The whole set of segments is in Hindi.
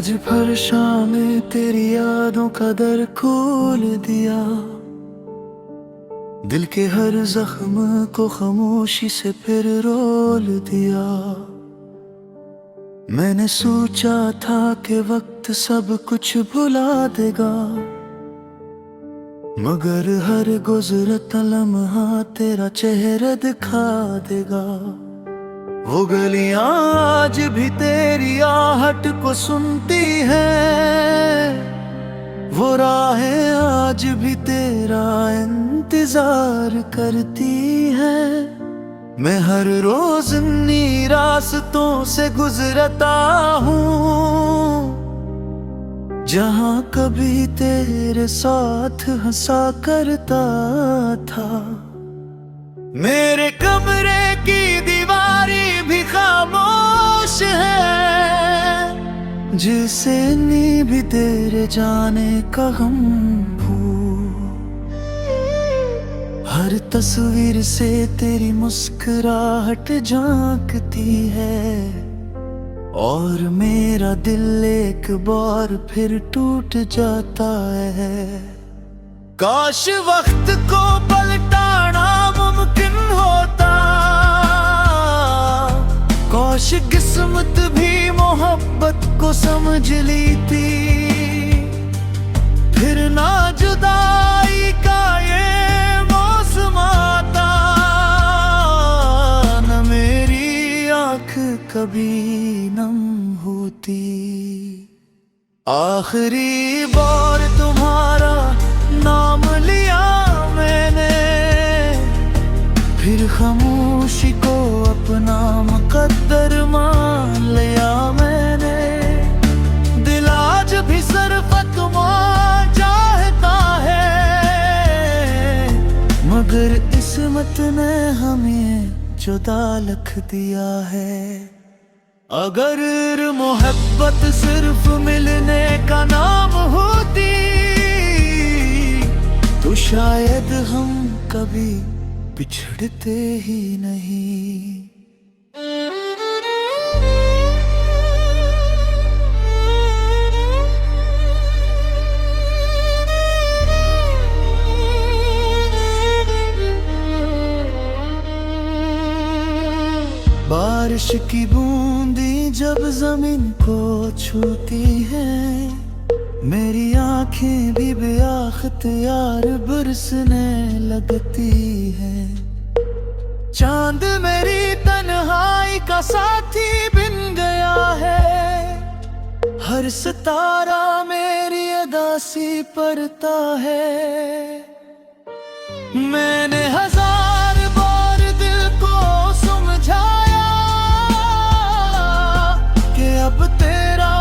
आज फरशा में तेरी यादों का दर खोल दिया, दिल के हर जख्म को खामोशी से फिर रोल दिया। मैंने सोचा था कि वक्त सब कुछ भुला देगा, मगर हर गुजरता लम्हा तेरा चेहरा दिखा देगा। वो गलियां आज भी तेरी आहट को सुनती हैं, वो राहें आज भी तेरा इंतजार करती हैं। मैं हर रोज इन्हीं रास्तों से गुजरता हूँ, जहाँ कभी तेरे साथ हंसा करता था। मेरे कमरे की दीवारें भी खामोश है, जिसे नी भी तेरे जाने का गम भूल। हर तस्वीर से तेरी मुस्कुराहट झांकती है, और मेरा दिल एक बार फिर टूट जाता है। काश वक्त को पलटाना मुमकिन होता, काश किस्मत भी मोहब्बत को समझ लेती, फिर ना जुदाई का ये मौसम आता, न मेरी आँख कभी नम होती। आखिरी बार तुम्हारा नाम लिया मैंने, फिर खामोशी को अपना मुकद्दर मान लिया मैंने। दिल आज भी सिर्फ तुम्हारा चाहता है, मगर किस्मत ने हमें जुदा लिख दिया है। अगर मोहब्बत सिर्फ मिलने का नाम होती, तो शायद हम कभी बिछड़ते ही नहीं। बारिश की बूंदें जब जमीन को छूती हैं, मेरी आँखें भी बेअख्तियार बरसने लगती हैं। चांद मेरी तन्हाई का साथी बन गया है, हर सितारा मेरी अदासी पढ़ता है। मैंने हजार बार दिल को समझाया कि अब तेरा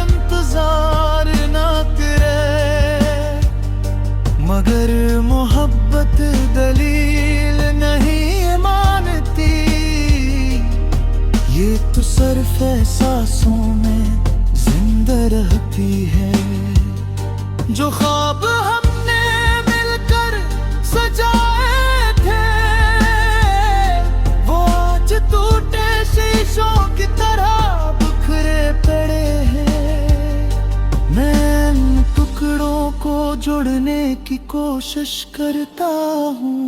इंतजार ना करे, मगर मोहब्बत दलील नहीं मानती। ये तो सिर्फ एहसासों में जिंदा रहती है, जो ख्वाब हमने मिलकर सजाए थे, वो आज टूटे शीशों की तरह बिखरे पड़े हैं। मैं इन टुकड़ों को जोड़ने की कोशिश करता हूँ,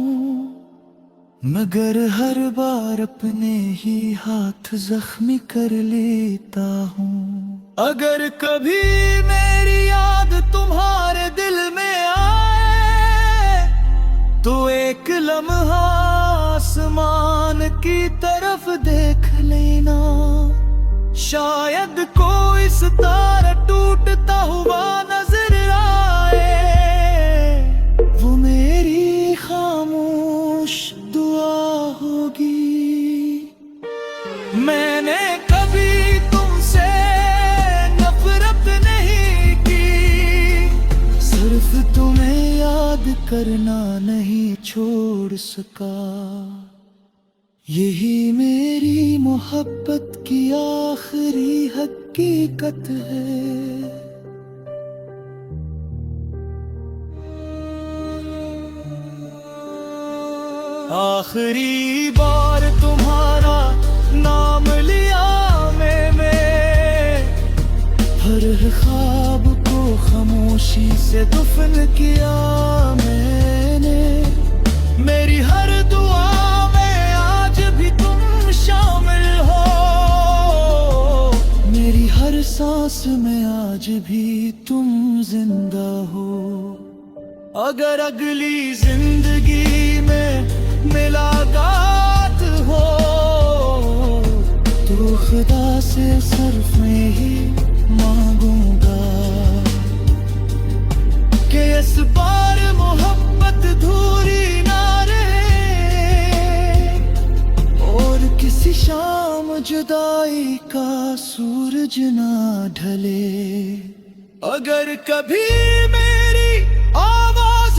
मगर हर बार अपने ही हाथ जख्मी कर लेता हूँ। अगर कभी मेरी याद तुम्हारे दिल में आए, तो एक लम्हा आसमान की तरफ देख लेना। शायद कोई सितारा टूटता हुआ नजर आए, वो मेरी खामोश दुआ होगी। मैंने कभी तुमसे नफरत नहीं की, सिर्फ तुम्हें याद करना नहीं छोड़ सका। यही मेरी मोहब्बत की आखिरी हकीकत है। आखिरी बार तुम्हारा नाम लिया मैंने, हर खामोशी से दफन किया मैंने। मेरी हर दुआ में आज भी तुम शामिल हो, मेरी हर सांस में आज भी तुम जिंदा हो। अगर अगली जिंदगी में मुलाकात हो तो खुदा से सिर्फ मैं ही मांगूंगा कि इस बार मोहब्बत धूरी ना रहे और किसी शाम जुदाई का सूरज ना ढले। अगर कभी मेरी आवाज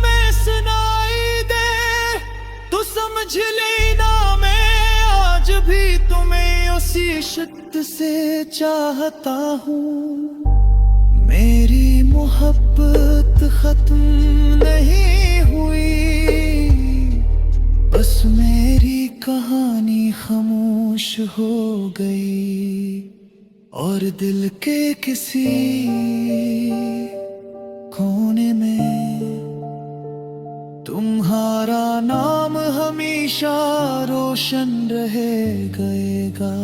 में सुनाई दे तो समझ लेना मैं आज भी तुम्हें उसी शिद्दत से चाहता हूँ। मेरी मोहब्बत खत्म नहीं हुई, बस मेरी कहानी खामोश हो गई और दिल के किसी कोने में तुम्हारा नाम हमेशा रोशन रहेगा।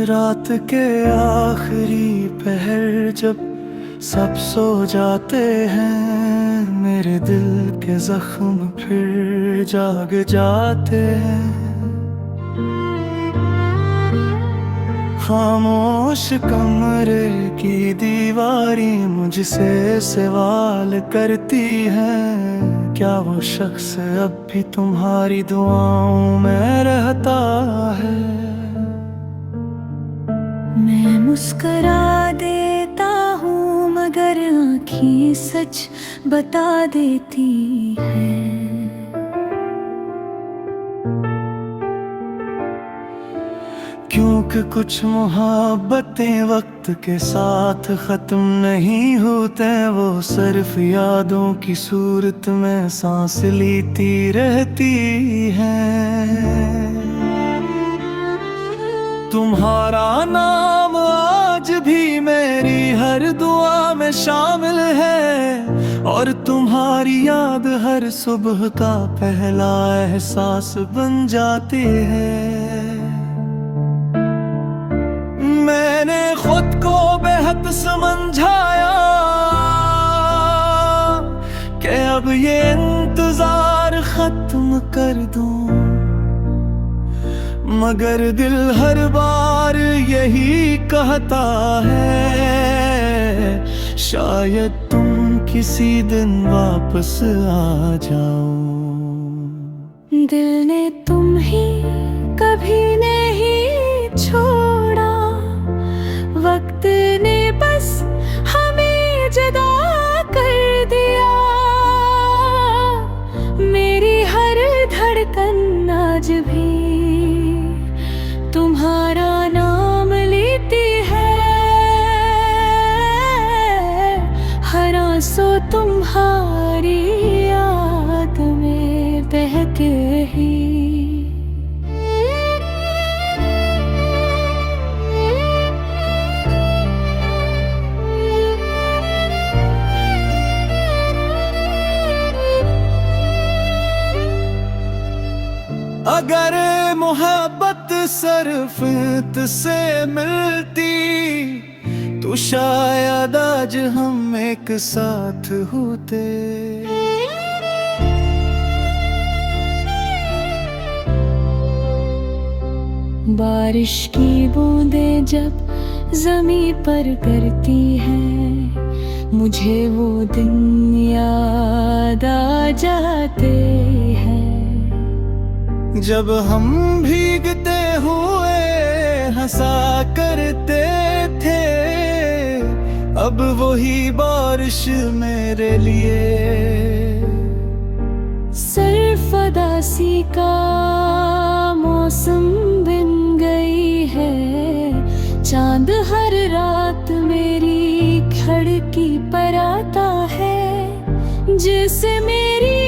रात के आखिरी पहर जब सब सो जाते हैं, मेरे दिल के जख्म फिर जाग जाते हैं। खामोश कमरे की दीवारी मुझसे सवाल करती है, क्या वो शख्स अब भी तुम्हारी दुआओं में रहता है? मैं मुस्करा देता हूँ मगर आँखें सच बता देती हैं। क्योंकि कुछ मोहब्बतें वक्त के साथ खत्म नहीं होते, वो सिर्फ यादों की सूरत में सांस लेती रहती हैं। तुम्हारा नाम आज भी मेरी हर दुआ में शामिल है और तुम्हारी याद हर सुबह का पहला एहसास बन जाती है। मैंने खुद को बेहद समझाया कि अब ये इंतजार खत्म कर दूं, मगर दिल हर बार यही कहता है, शायद तुम किसी दिन वापस आ जाओ। दिल ने तुम ही कभी नहीं छोड़ा, वक्त ने बस हमें जुदा कर दिया। मेरी हर धड़कन आज भी तुम्हारा नाम लेती है, हर आंसू तुम्हारी याद में बहते ही। अगर मोहब्बत सिर्फ तुझसे मिलती तो शायद आज हम एक साथ होते। बारिश की बूंदें जब ज़मीं पर गिरती हैं, मुझे वो दिन याद आ जाते हैं। जब हम भीगते हुए हंसा करते थे, अब वही बारिश मेरे लिए। सरफदासी का मौसम बिन गई है, चांद हर रात मेरी खिड़की पर आता है, जिसे मेरी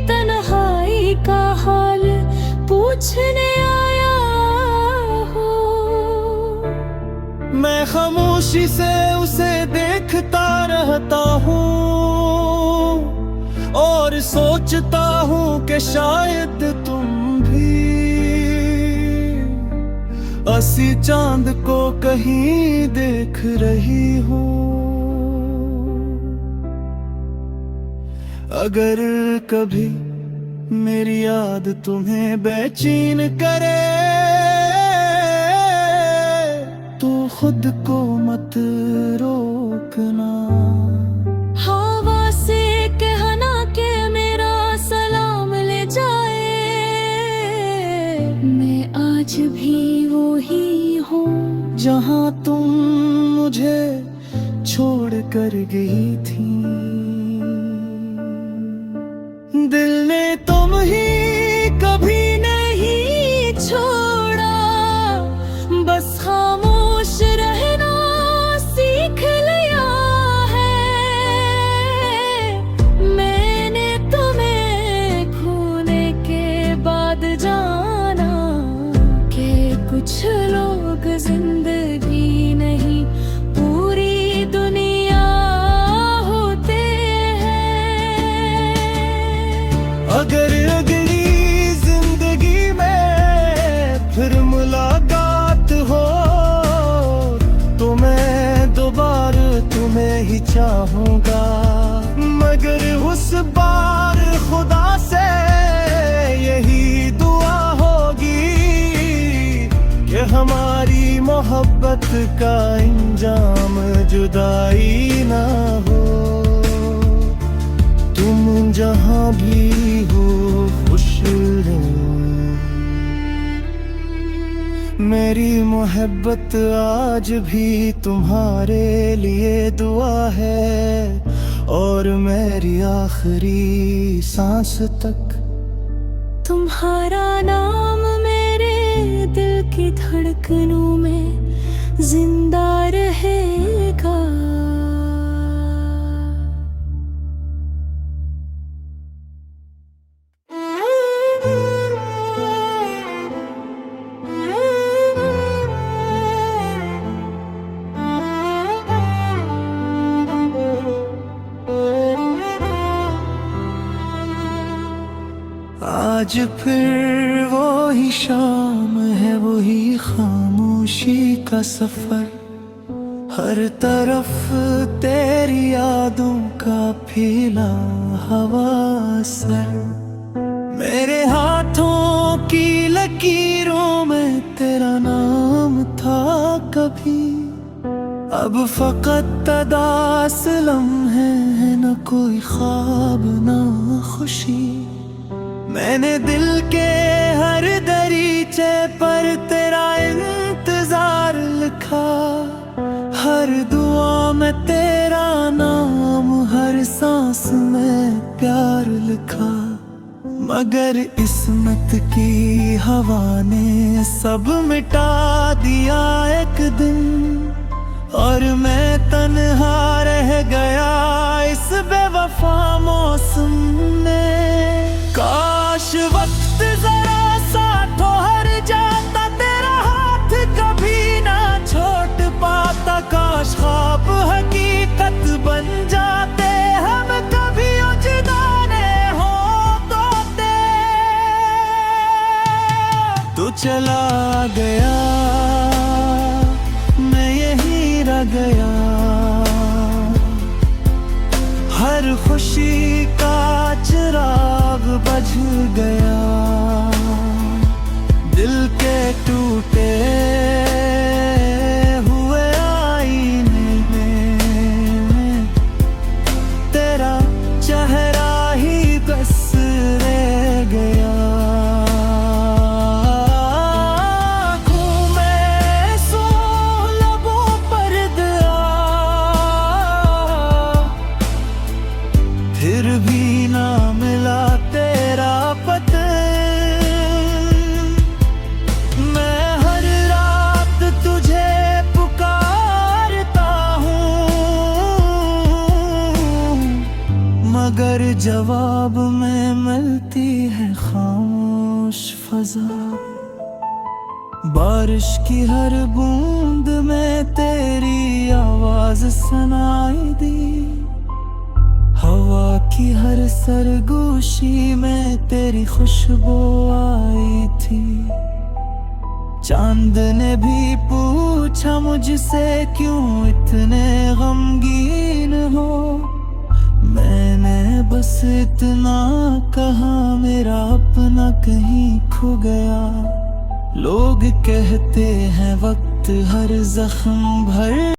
तन्हाई का हाल पूछने आया हो। मैं खामोशी से उसे देखता रहता हूँ और सोचता हूँ कि शायद तुम भी असी चांद को कहीं देख रही हो। अगर कभी मेरी याद तुम्हें बेचैन करे तो खुद को मत रोकना। हवा से कहना के मेरा सलाम ले जाए, मैं आज भी वो ही हूँ जहाँ तुम मुझे छोड़ कर गई थी। दिल ने तुम ही कभी नहीं छोड़ा, बस खामोश रहना सीख लिया है। मैंने तुम्हें खोने के बाद जाना कि कुछ लोग जिंदगी नहीं पूरी दुनिया होते हैं। अगर अगली जिंदगी में फिर मुलाकात हो तो मैं दोबारा तुम्हें ही चाहूंगा, मगर उस बार खुदा से यही दुआ होगी कि हमारी मोहब्बत का इंजाम जुदाई ना हो। तुम जहाँ भी हो खुश रहो, मेरी मोहब्बत आज भी तुम्हारे लिए दुआ है और मेरी आखिरी सांस तक तुम्हारा नाम मेरे दिल की धड़कनों में जिंदा रहेगा। आज फिर वो ही शाम है, वही खामोशी का सफर, हर तरफ तेरी यादों का फैला हवा सर। मेरे हाथों की लकीरों में तेरा नाम था कभी, अब फकत तदास लम्हे हैं, न कोई ख्वाब न खुशी। मैंने दिल के हर दरीचे पर तेरा इंतजार लिखा, हर दुआ में तेरा नाम, हर सांस में प्यार लिखा। मगर किस्मत की हवा ने सब मिटा दिया एक दिन, और मैं तन्हा रह गया इस बेवफा मौसम में। काश वक्त जरा सा ठहर जाता, तेरा हाथ कभी ना छोड़ पाता, काश ख्वाब हकीकत बन जाते, हम कभी उजदाने होते। तू चला गया, मैं यहीं रह गया, हर खुशी का चिराग बुझ गया, दिल के टूटे हुए आईने में तेरा चेहरा ही बस रह गया। आँखों में जवाब में मिलती है खामोश फजा। बारिश की हर बूंद में तेरी आवाज सुनाई दी, हवा की हर सरगोशी में तेरी खुशबू आई थी। चांद ने भी पूछा मुझसे क्यों इतने गमगीन हो, मैंने बस इतना कहा मेरा अपना कहीं खो गया। लोग कहते हैं वक्त हर जख्म भर